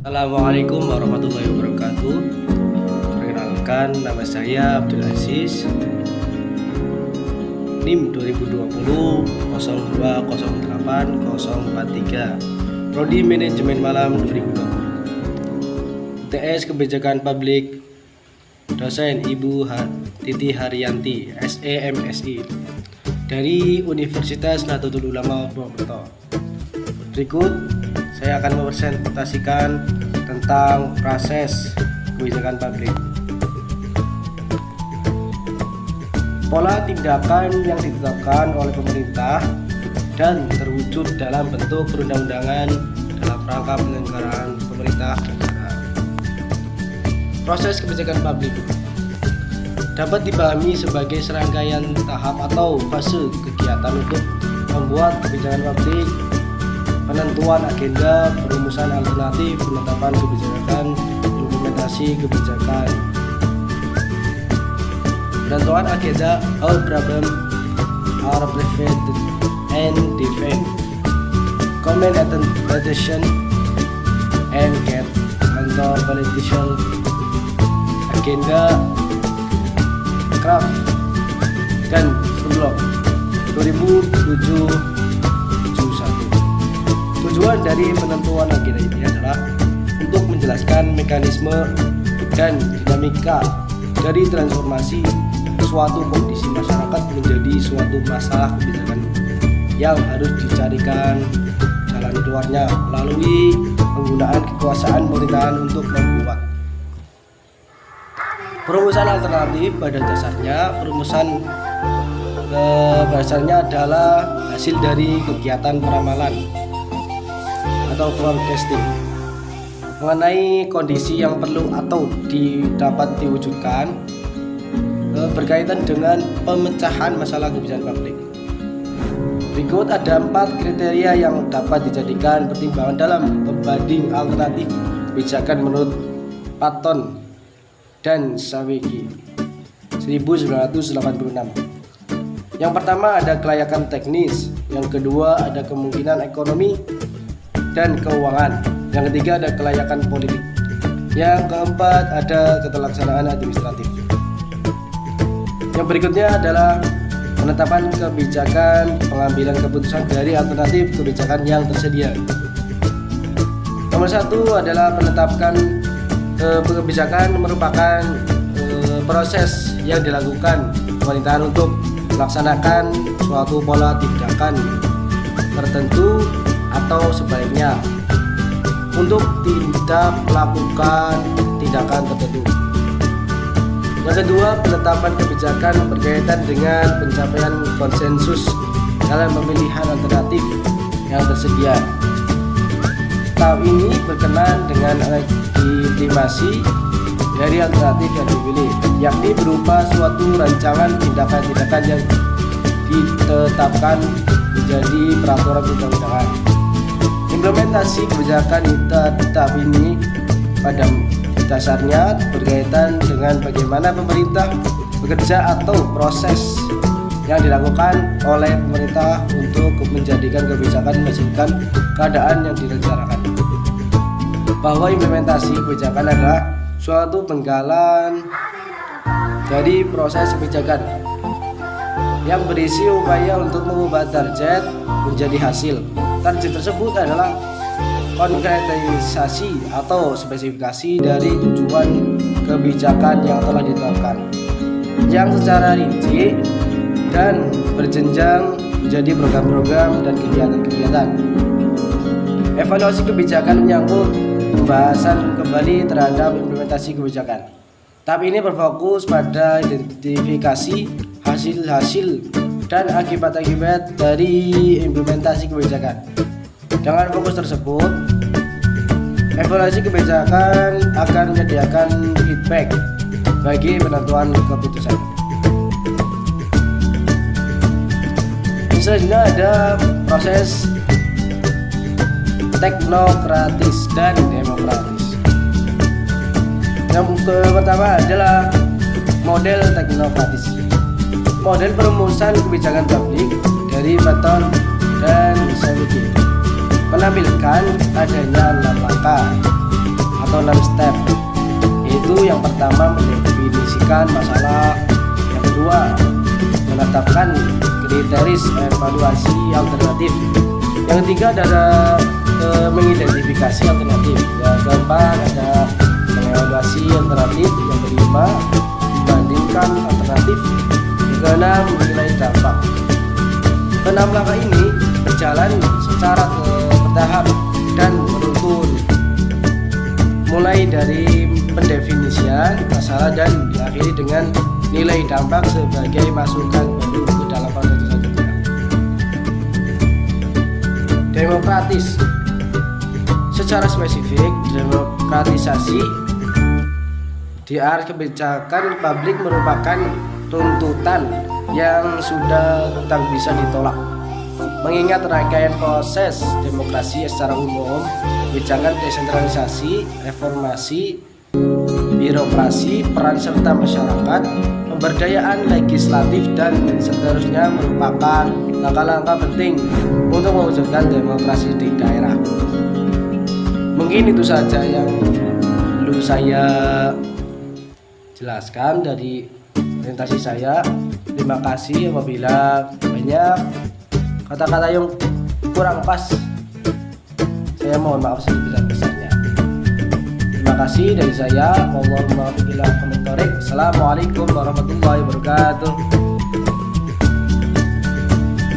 Assalamualaikum warahmatullahi wabarakatuh. Perkenalkan, nama saya Abdul Aziz, NIM 2020 0208043, Prodi Manajemen Malam 2020. TS Kebijakan Publik, dosen Ibu Titi Haryanti, SEMSI, dari Universitas Nahdlatul Ulama Purwokerto. Berikut saya akan mempresentasikan tentang proses kebijakan publik. Pola tindakan yang ditetapkan oleh pemerintah dan terwujud dalam bentuk perundang-undangan dalam rangka penyelenggaraan pemerintah negara. Proses kebijakan publik dapat dipahami sebagai serangkaian tahap atau fase kegiatan untuk membuat kebijakan publik, penentuan agenda, perumusan alternatif, penetapan kebijakan, implementasi kebijakan. Penentuan agenda, all problem are prevented and defend, comment attention and get under political agenda, craft dan blog 2007. Tujuan dari penentuan agenda ini adalah untuk menjelaskan mekanisme dan dinamika dari transformasi suatu kondisi masyarakat menjadi suatu masalah kebijakan yang harus dicarikan jalan keluarnya melalui penggunaan kekuasaan pemerintahan untuk membuat perumusan alternatif. Pada dasarnya adalah hasil dari kegiatan peramalan atau forecasting mengenai kondisi yang perlu atau dapat diwujudkan berkaitan dengan pemecahan masalah kebijakan publik. Berikut ada 4 kriteria yang dapat dijadikan pertimbangan dalam pembanding alternatif kebijakan menurut Patton dan Sawicki 1986. Yang pertama ada kelayakan teknis, yang kedua ada kemungkinan ekonomi dan keuangan, yang ketiga ada kelayakan politik, yang keempat ada keterlaksanaan administratif. Yang berikutnya adalah penetapan kebijakan, pengambilan keputusan dari alternatif kebijakan yang tersedia. Nomor 1 adalah penetapan kebijakan merupakan proses yang dilakukan pemerintahan untuk melaksanakan suatu pola tindakan tertentu atau sebaliknya untuk tidak melakukan tindakan tertentu. Yang kedua, penetapan kebijakan berkaitan dengan pencapaian konsensus dalam pemilihan alternatif yang tersedia. Tahap ini berkenaan dengan legitimasi dari alternatif yang dipilih, yakni berupa suatu rancangan tindakan-tindakan yang ditetapkan menjadi peraturan undang-undangan. Implementasi kebijakan tahap ini pada dasarnya berkaitan dengan bagaimana pemerintah bekerja atau proses yang dilakukan oleh pemerintah untuk menjadikan kebijakan menghasilkan keadaan yang direncanakan. Bahwa implementasi kebijakan adalah suatu penggalan dari proses kebijakan yang berisi upaya untuk mengubah target menjadi hasil. Target tersebut adalah konkretisasi atau spesifikasi dari tujuan kebijakan yang telah ditetapkan, yang secara rinci dan berjenjang menjadi program-program dan kegiatan-kegiatan. Evaluasi kebijakan menyangkut pembahasan kembali terhadap implementasi kebijakan. Tahap ini berfokus pada identifikasi hasil-hasil dan akibat-akibat dari implementasi kebijakan. Dengan fokus tersebut, evaluasi kebijakan akan menyediakan feedback bagi penentuan keputusan. Selanjutnya ada proses teknokratis dan demokratis. Yang pertama adalah model teknokratis. Model perumusan kebijakan publik dari Patton dan Sawicki menampilkan adanya 6 langkah atau 6 step. Yaitu yang pertama mendefinisikan masalah, yang kedua menetapkan kriteria evaluasi alternatif, yang ketiga adalah mengidentifikasi alternatif, yang keempat ada mengevaluasi alternatif, yang kelima membandingkan alternatif, yang keenam menilai dampak. Keenam langkah ini berjalan secara bertahap dan beruntun, mulai dari pendefinisian masalah dan diakhiri dengan nilai dampak sebagai masukan baru ke dalam proses selanjutnya. Demokratis. Secara spesifik, demokratisasi di arah kebijakan publik merupakan tuntutan yang sudah tak bisa ditolak. Mengingat rangkaian proses demokrasi secara umum, kebijakan desentralisasi, reformasi, birokrasi, peran serta masyarakat, pemberdayaan legislatif, dan seterusnya merupakan langkah-langkah penting untuk mewujudkan demokrasi di daerah. Mungkin itu saja yang perlu saya jelaskan dari presentasi saya. Terima kasih apabila banyak kata-kata yang kurang pas, saya mohon maaf sebesar-besarnya. Terima kasih dari saya. Assalamualaikum warahmatullahi wabarakatuh.